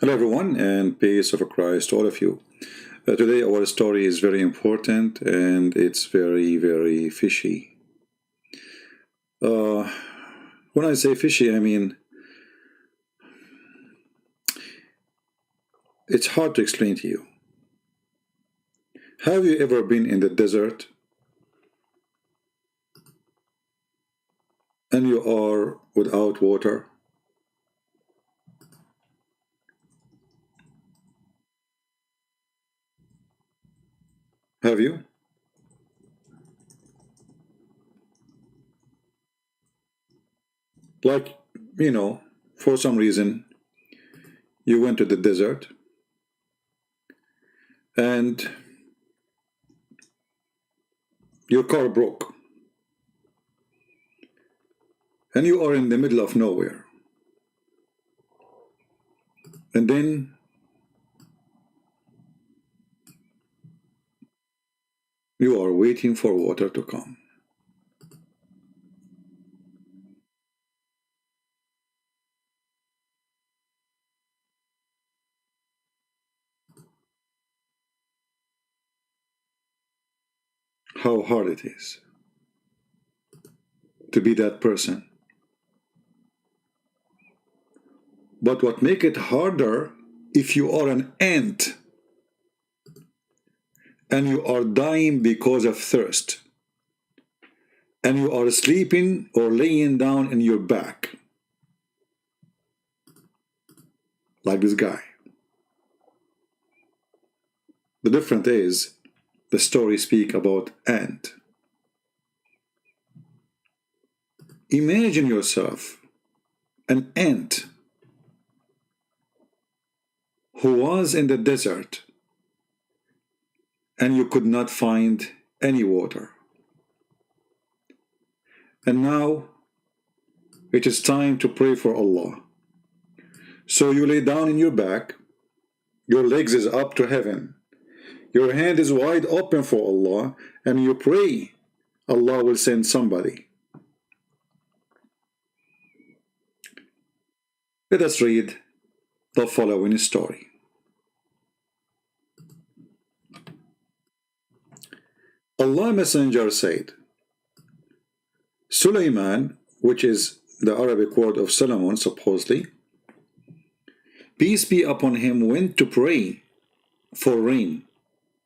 Hello everyone, and peace of Christ to all of you. Today our story is very important and it's very fishy. When I say fishy, I mean it's hard to explain to you. Have you ever been in the desert and you are without water? Have you? Like, for some reason, you went to the desert and your car broke and you are in the middle of nowhere. And then you are waiting for water to come. How hard it is to be that person. But what makes it harder, if you are an ant and you are dying because of thirst, and you are sleeping or laying down in your back, like this guy. The difference is, the story speaks about ant. Imagine yourself an ant who was in the desert and you could not find any water. And now it is time to pray for Allah. So you lay down in your back, your legs is up to heaven, your hand is wide open for Allah, and you pray Allah will send somebody. Let us read the following story. Allah Messenger said, Sulaiman, which is the Arabic word of Solomon supposedly, peace be upon him, went to pray for rain.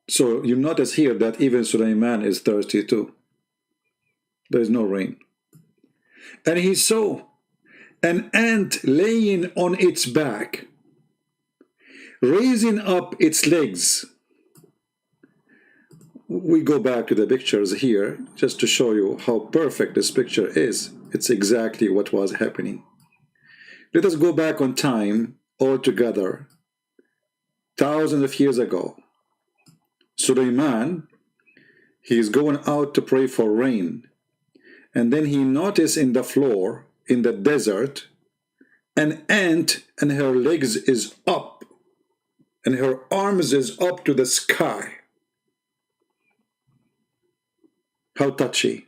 So you notice here that even Sulaiman is thirsty too. There is no rain. And he saw an ant laying on its back, raising up its legs. We go back to the pictures here just to show you how perfect this picture is. It's exactly what was happening. Let us go back on time all together, thousands of years ago. Sulaiman, he is going out to pray for rain, and then he noticed in the floor in the desert an ant, and her legs is up and her arms is up to the sky. How touchy.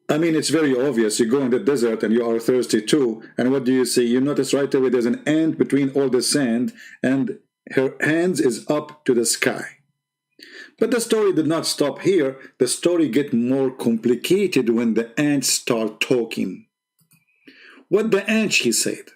I mean, it's very obvious. You go in the desert and you are thirsty too, and what do you see? You notice right away there's an ant between all the sand and her hands is up to the sky. But the story did not stop here. The story gets more complicated when the ants start talking. What the ant, she said.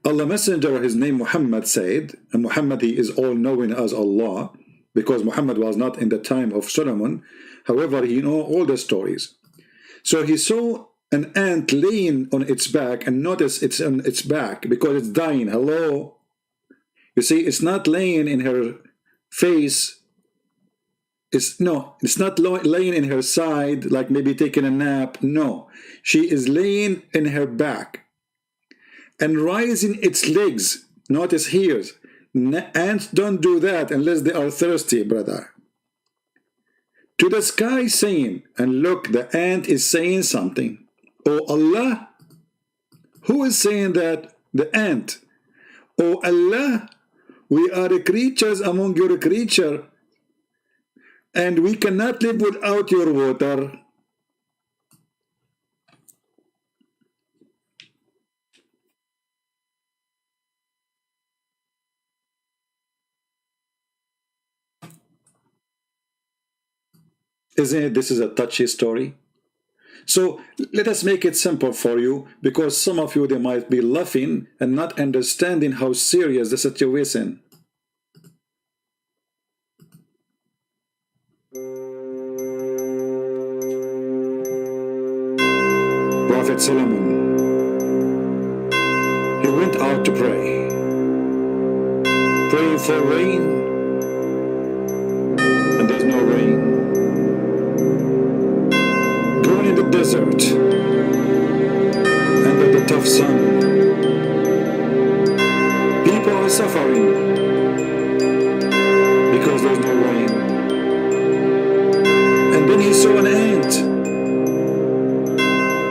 Allah Messenger, his name Muhammad, said, and Muhammad, he is all-knowing as Allah, because Muhammad was not in the time of Solomon. However, he know all the stories. So he saw an ant laying on its back, and notice it's on its back because it's dying. Hello? You see, it's not laying in her face. It's not laying in her side, like maybe taking a nap. No, she is laying in her back and rising its legs. Notice here, ants don't do that unless they are thirsty, brother. To the sky saying, and look, the ant is saying something. Oh Allah, who is saying that? The ant. Oh Allah, we are creatures among your creature, and we cannot live without your water. Isn't it this is a touchy story? So let us make it simple for you, because some of you, they might be laughing and not understanding how serious the situation. Prophet Solomon, he went out to pray, praying for rain, and there's no rain. Going in the desert, under the tough sun, people are suffering because there's no rain. And then he saw an ant,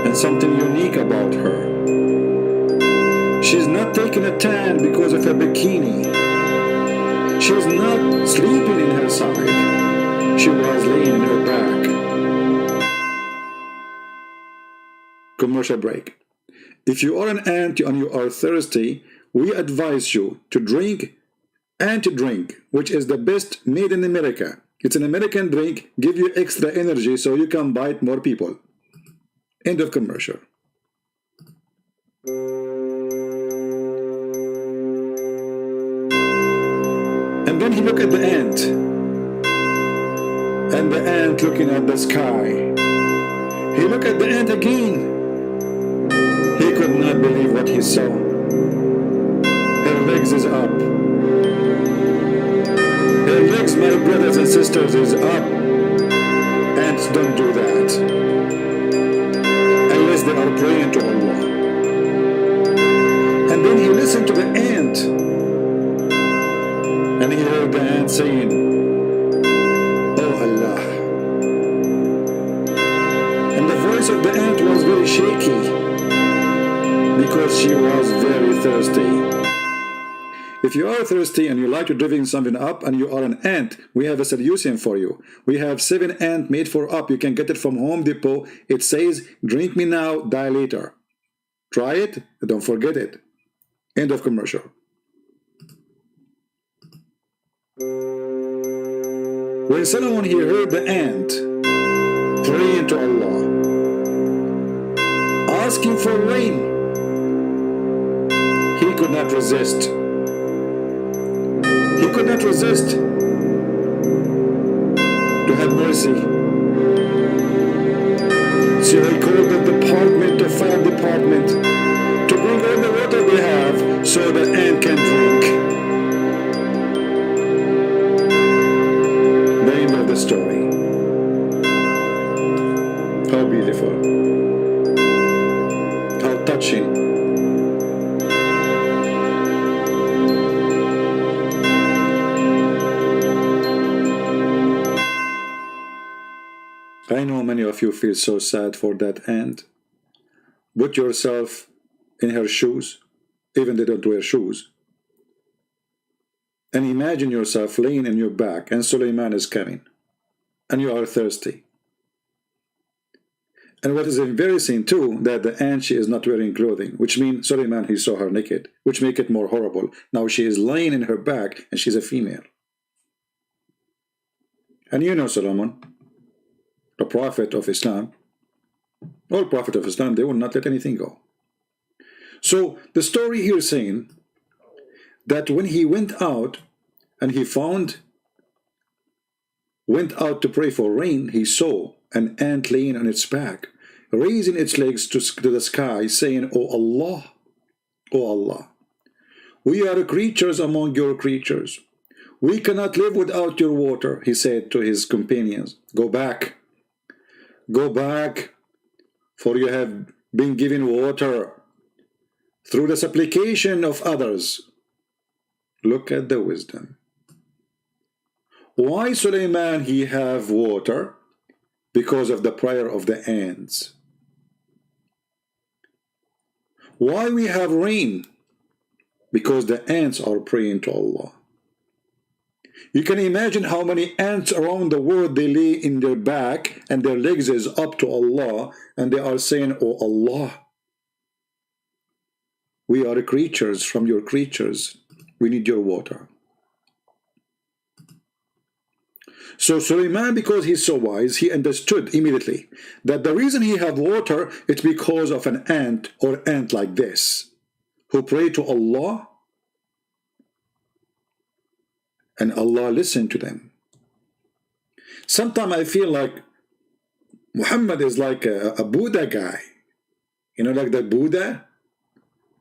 and something unique about her. She's not taking a tan because of a bikini. She's not sleeping in her side. She was laying in her back. Commercial break. If you are an ant and you are thirsty, we advise you to drink ant drink, which is the best made in America. It's an American drink, give you extra energy so you can bite more people. End of commercial. And then he looked at the ant, and the ant looking at the sky. He looked at the ant again. He could not believe what he saw. Her legs is up. Her legs, my brothers and sisters, is up. Ants don't do that unless they are praying to Allah. And then he listened to the ant, and he heard the ant saying, "Oh Allah." And the voice of the ant was very shaky because she was very thirsty. If you are thirsty and you like to drink something up and you are an ant, we have a solution for you. We have 7 ant made for up. You can get it from Home Depot. It says, drink me now, die later. Try it, don't forget it. End of commercial. When Solomon, he heard the ant praying to Allah, asking for rain, he could not resist. He could not resist to have mercy. So he called the department, the fire department, to bring all the water they have so the ant can drink. The end of the story. How beautiful. How touching. I know many of you feel so sad for that ant. Put yourself in her shoes, even they don't wear shoes. And imagine yourself laying in your back and Suleiman is coming. And you are thirsty. And what is embarrassing too, that the ant, she is not wearing clothing, which means Suleiman, he saw her naked, which make it more horrible. Now she is lying in her back and she's a female. And you know Solomon, the prophet of Islam, all prophet of Islam, they will not let anything go. So the story here is saying that when he went out and he went out to pray for rain, he saw an ant laying on its back, raising its legs to the sky, saying, "Oh Allah, oh Allah, we are creatures among your creatures. We cannot live without your water," he said to his companions. Go back, for you have been given water through the supplication of others. Look at the wisdom. Why Suleiman he have water? Because of the prayer of the ants. Why we have rain? Because the ants are praying to Allah. You can imagine how many ants around the world, they lay in their back and their legs is up to Allah and they are saying, "Oh Allah, we are creatures from your creatures. We need your water." So Suleiman, because he's so wise, he understood immediately that the reason he have water is because of an ant or ant like this, who pray to Allah, and Allah listened to them. Sometimes I feel like Muhammad is like a Buddha guy. You know, like the Buddha.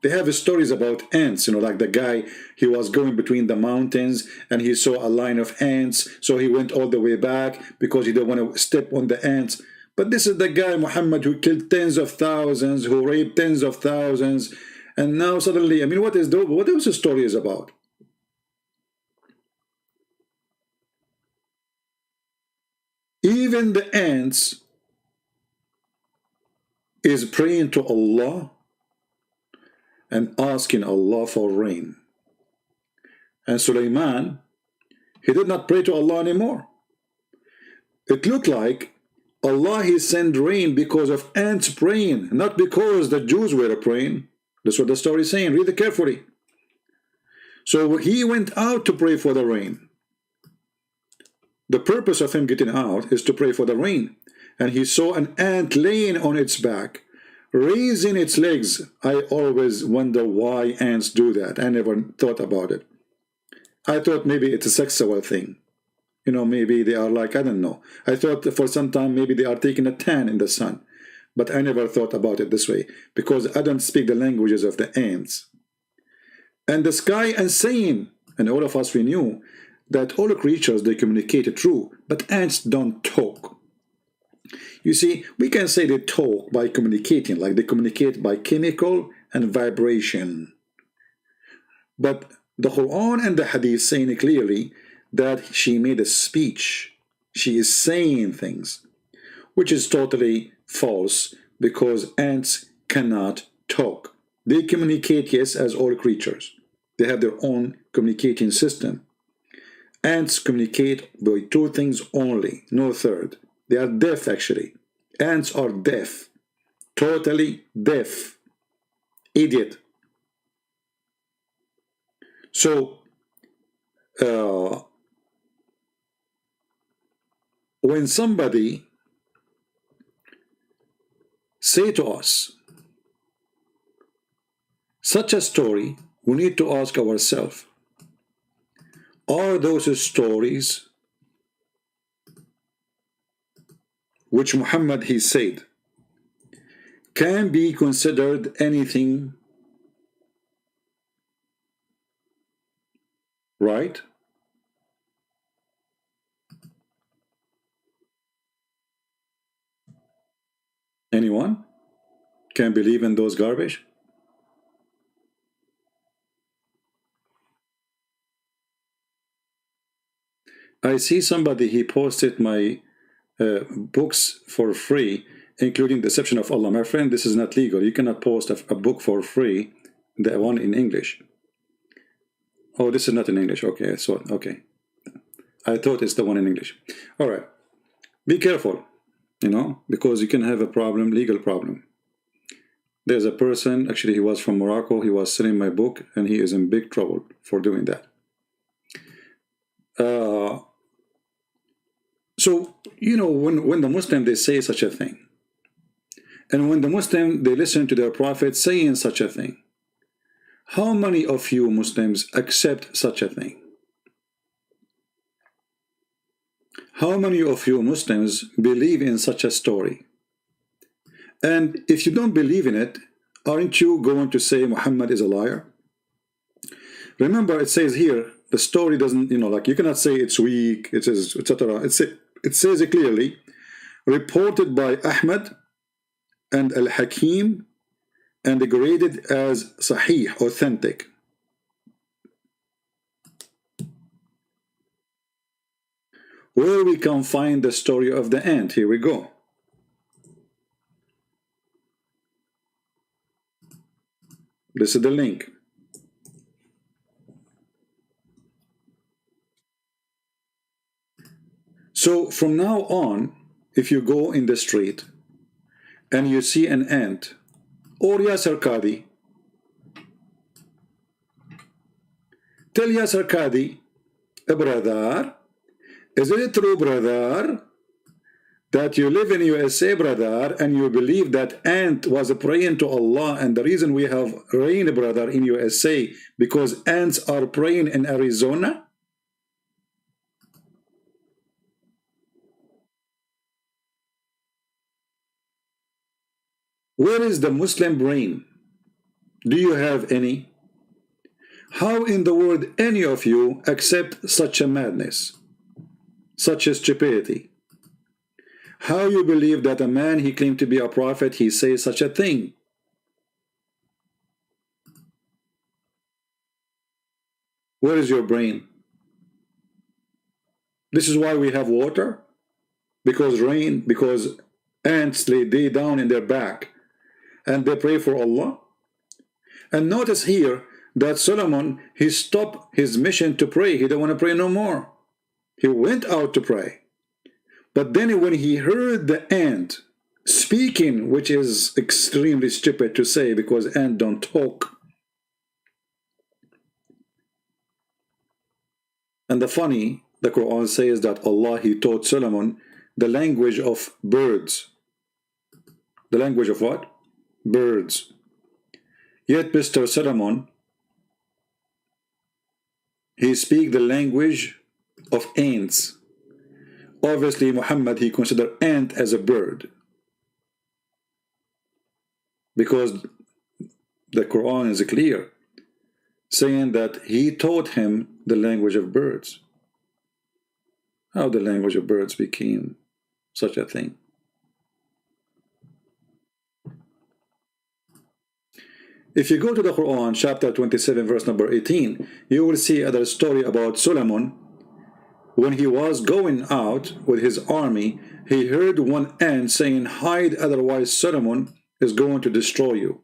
They have stories about ants, you know, like the guy, he was going between the mountains and he saw a line of ants, so he went all the way back because he didn't want to step on the ants. But this is the guy, Muhammad, who killed tens of thousands, who raped tens of thousands, and now suddenly, I mean, what is the story is about? Even the ants is praying to Allah and asking Allah for rain. And Suleiman, he did not pray to Allah anymore. It looked like Allah, he sent rain because of ants praying, not because the Jews were praying. That's what the story is saying. Read it carefully. So he went out to pray for the rain. The purpose of him getting out is to pray for the rain. And he saw an ant laying on its back, raising its legs. I always wonder why ants do that. I never thought about it. I thought maybe it's a sexual thing. You know, maybe they are like, I don't know. I thought for some time maybe they are taking a tan in the sun. But I never thought about it this way because I don't speak the languages of the ants. And the sky and saying, and all of us, we knew that all creatures, they communicate true, but ants don't talk. You see, we can say they talk by communicating, like they communicate by chemical and vibration. But the Quran and the Hadith saying clearly that she made a speech. She is saying things, which is totally false because ants cannot talk. They communicate, yes, as all creatures. They have their own communicating system. Ants communicate by two things only, no third. They are deaf, actually. Ants are deaf. Totally deaf. Idiot. So, when somebody say to us such a story, we need to ask ourselves, are those stories which Muhammad he said can be considered anything right? Anyone can believe in those garbage? I see somebody, he posted my books for free, including Deception of Allah. My friend, this is not legal. You cannot post a book for free, the one in English. Oh, this is not in English. Okay, so, okay. I thought it's the one in English. All right. Be careful, you know, because you can have a problem, legal problem. There's a person, actually he was from Morocco, he was selling my book, and he is in big trouble for doing that. So, you know, when the Muslim, they say such a thing, and when the Muslim, they listen to their prophet saying such a thing, how many of you Muslims accept such a thing? How many of you Muslims believe in such a story? And if you don't believe in it, aren't you going to say Muhammad is a liar? Remember, it says here, the story doesn't, you know, like you cannot say it's weak, it says, etc. It says it clearly, reported by Ahmad and Al-Hakim, and graded as Sahih, authentic. Where we can find the story of the ant, here we go. This is the link. So from now on, if you go in the street and you see an ant, or Yasser Qadi, tell Yasser Qadi, brother, Is it true, brother, that you live in USA, brother, and you believe that ant was praying to Allah, and the reason we have rain, brother, in USA, because ants are praying in Arizona? Where is the Muslim brain? Do you have any? How in the world any of you accept such a madness, such a stupidity? How you believe that a man, he claimed to be a prophet, he says such a thing? Where is your brain? This is why we have water, because rain, because ants lay down in their back and they pray for Allah. And notice here that Solomon, he stopped his mission to pray. He don't want to pray no more. He went out to pray. But then when he heard the ant speaking, which is extremely stupid to say because ants don't talk. And the funny, the Quran says that Allah, he taught Solomon the language of birds. The language of what? Birds. Yet Mr. Solomon, he speaks the language of ants. Obviously, Muhammad, he considered ant as a bird, because the Quran is clear, saying that he taught him the language of birds. How the language of birds became such a thing? If you go to the Quran, chapter 27, verse number 18, you will see another story about Solomon. When he was going out with his army, he heard one ant saying, "Hide, otherwise Solomon is going to destroy you."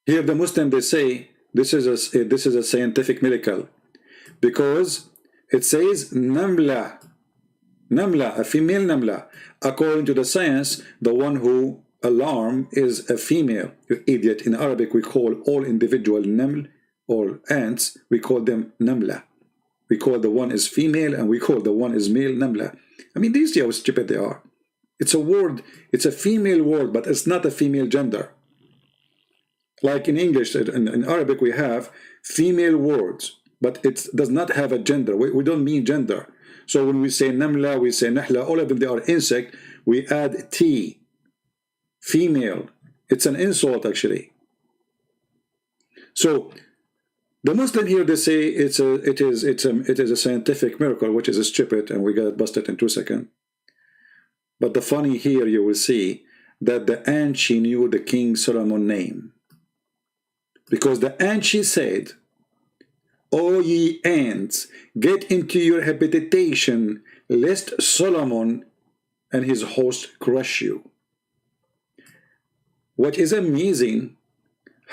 Here the Muslim, they say this is a scientific miracle, because it says namla, a female namla. According to the science, the one who alarm is a female. You idiot! In Arabic, we call all individual naml or ants, we call them namla. We call the one is female and we call the one is male namla. I mean, do you see how stupid they are? It's a word, it's a female word, but it's not a female gender. Like in English, in Arabic, we have female words, but it does not have a gender. We don't mean gender. So when we say namla, we say nahla, all of them, they are insect. We add T, female. It's an insult, actually. So the Muslim here, they say it is a scientific miracle, which is stupid, and we got busted in 2 seconds. But the funny here, you will see that the ant, she knew the King Solomon name, because the ant, she said, "O ye ants, get into your habitation, lest Solomon and his host crush you." What is amazing,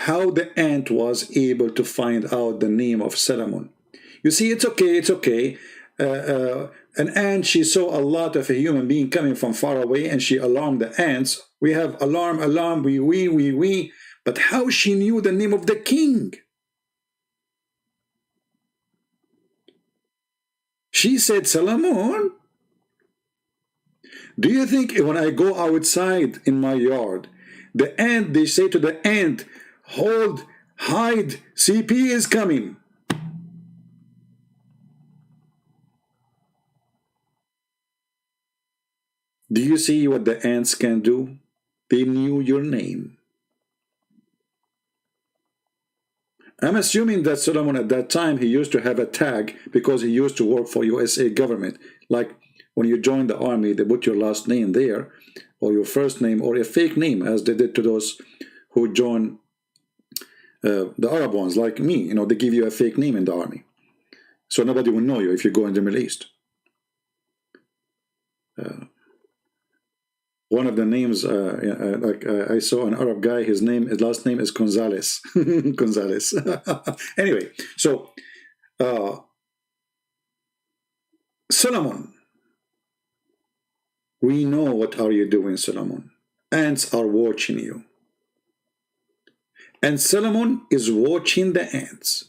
how the ant was able to find out the name of Solomon. You see, it's okay. An ant, she saw a lot of a human being coming from far away, and she alarmed the ants. We have alarm, we. But how she knew the name of the king? She said, "Solomon." Do you think when I go outside in my yard, the ant, they say to the ant, "Hold, hide, CP is coming"? Do you see what the ants can do? They knew your name. I'm assuming that Solomon at that time, he used to have a tag because he used to work for USA government. Like when you join the army, they put your last name there, or your first name, or a fake name, as they did to those who join the Arab ones, like me. You know, they give you a fake name in the army, so nobody will know you if you go in the Middle East. One of the names, I saw an Arab guy, his last name is Gonzalez. Gonzalez. Anyway, so Solomon, we know what are you doing, Solomon. Ants are watching you. And Solomon is watching the ants.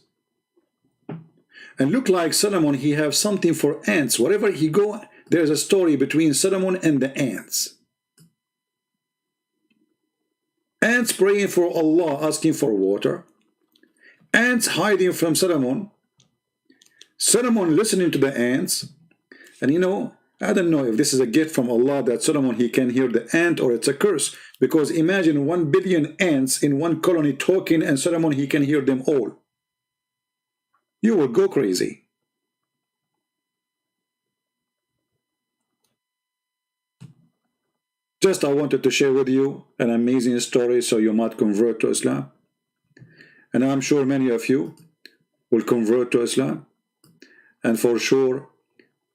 And look like Solomon, he have something for ants. Wherever he go, there's a story between Solomon and the ants. Ants praying for Allah, asking for water. Ants hiding from Solomon. Solomon listening to the ants. And you know, I don't know if this is a gift from Allah that Solomon, he can hear the ant, or it's a curse. Because imagine 1 billion ants in one colony talking, and Solomon, he can hear them all. You will go crazy. Just I wanted to share with you an amazing story so you might convert to Islam. And I'm sure many of you will convert to Islam. And for sure,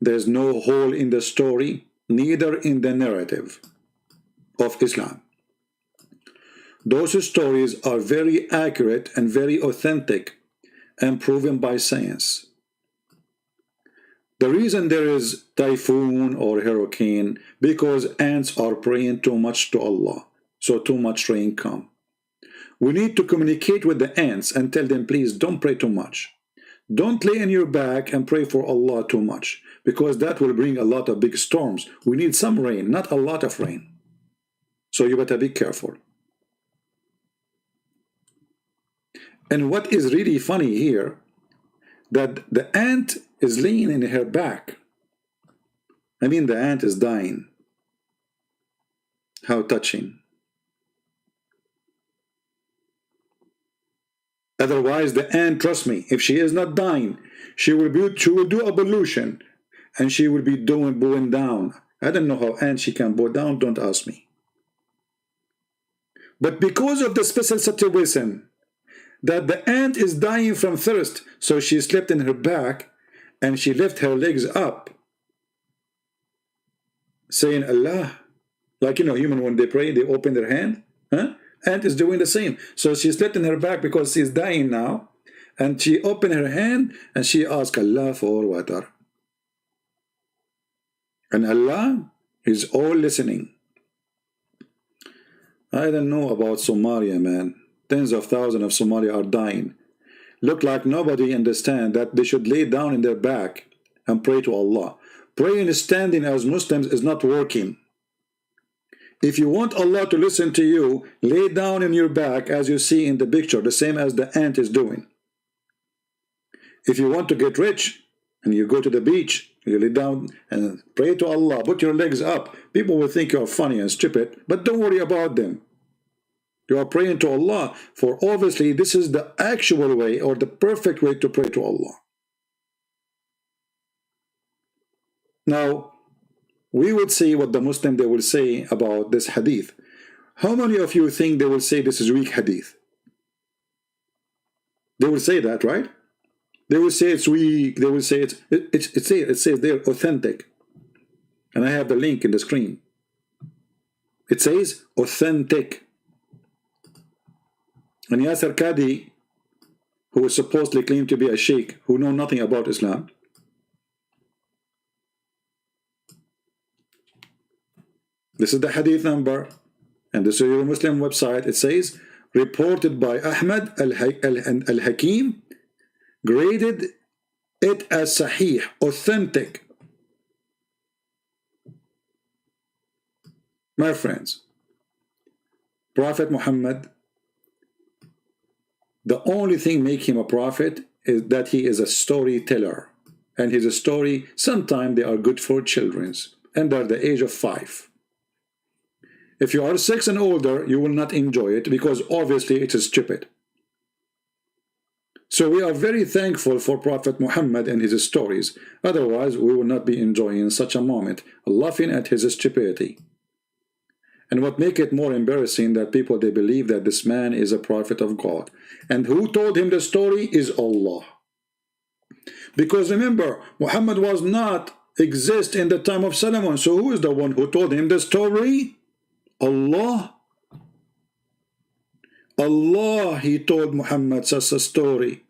there's no hole in the story, neither in the narrative of Islam. Those stories are very accurate and very authentic and proven by science. The reason there is typhoon or hurricane, because ants are praying too much to Allah, so too much rain come. We need to communicate with the ants and tell them, please don't pray too much. Don't lay on your back and pray for Allah too much, because that will bring a lot of big storms. We need some rain, not a lot of rain. So you better be careful. And what is really funny here, that the ant is laying in her back. I mean, the ant is dying. How touching. Otherwise, the ant, trust me, if she is not dying, she will do evolution, and she will be bowing down. I don't know how ant she can bow down, don't ask me. But because of the special situation, that the ant is dying from thirst, so she slept in her back, and she left her legs up, saying Allah. Like, you know, human, when they pray, they open their hand. Ant is doing the same. So she slept in her back because she's dying now, and she opened her hand, and she asked Allah for water. And Allah is all listening. I don't know about Somalia, man. Tens of thousands of Somalia are dying. Look like nobody understands that they should lay down in their back and pray to Allah. Praying standing as Muslims is not working. If you want Allah to listen to you, lay down in your back as you see in the picture, the same as the ant is doing. If you want to get rich and you go to the beach, you lay down and pray to Allah, put your legs up. People will think you're funny and stupid, but don't worry about them. You are praying to Allah, for obviously this is the actual way or the perfect way to pray to Allah. Now, we would see what the Muslim they will say about this hadith. How many of you think they will say this is weak hadith? They will say that, right? They will say it's weak. They will say it says they're authentic. And I have the link in the screen. It says authentic. And Yasser Qadi, who is supposedly claimed to be a sheikh, who know nothing about Islam, this is the hadith number, and this is your Muslim website. It says, reported by Ahmad al-Hakim, graded it as sahih, authentic. My friends, Prophet Muhammad, the only thing make him a prophet is that he is a storyteller. And his story, sometimes they are good for children, under the age of 5. If you are 6 and older, you will not enjoy it, because obviously it is stupid. So we are very thankful for Prophet Muhammad and his stories. Otherwise, we will not be enjoying such a moment, laughing at his stupidity. And what make it more embarrassing, that people, they believe that this man is a prophet of God. And who told him the story is Allah. Because remember, Muhammad was not exist in the time of Solomon. So who is the one who told him the story? Allah. Allah, he told Muhammad such a story.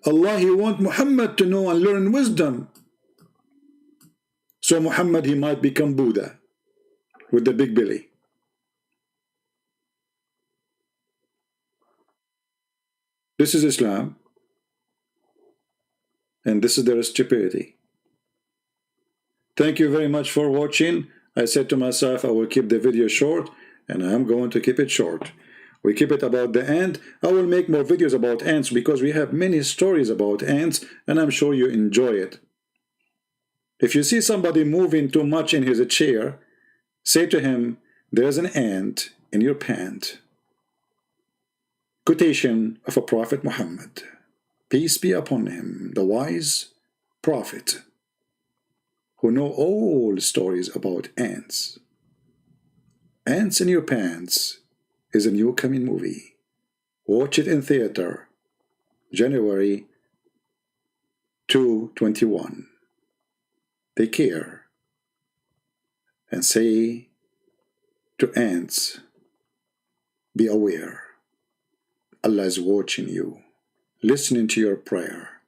Allah, he want Muhammad to know and learn wisdom. So Muhammad, he might become Buddha with the big belly. This is Islam. And this is their stupidity. Thank you very much for watching. I said to myself I will keep the video short, and I'm going to keep it short. We keep it about the ant. I will make more videos about ants because we have many stories about ants, and I'm sure you enjoy it. If you see somebody moving too much in his chair, say to him, there's an ant in your pant. Quotation of a Prophet Muhammad, peace be upon him, the wise prophet, who know all stories about ants. Ants in Your Pants is a new coming movie. Watch it in theater, January 2021. Take care and say to ants, be aware. Allah is watching you, listening to your prayer.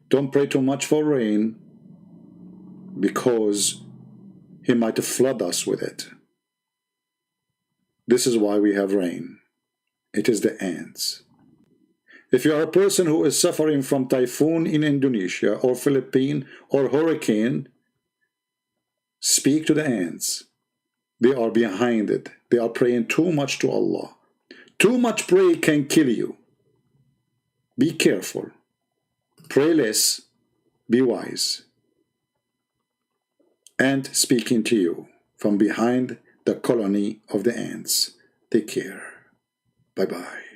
Don't pray too much for rain because He might flood us with it. This is why we have rain. It is the ants. If you are a person who is suffering from typhoon in Indonesia or Philippines or hurricane, speak to the ants. They are behind it. They are praying too much to Allah. Too much prayer can kill you. Be careful. Pray less. Be wise. Ant speaking to you from behind the colony of the ants. Take care. Bye-bye.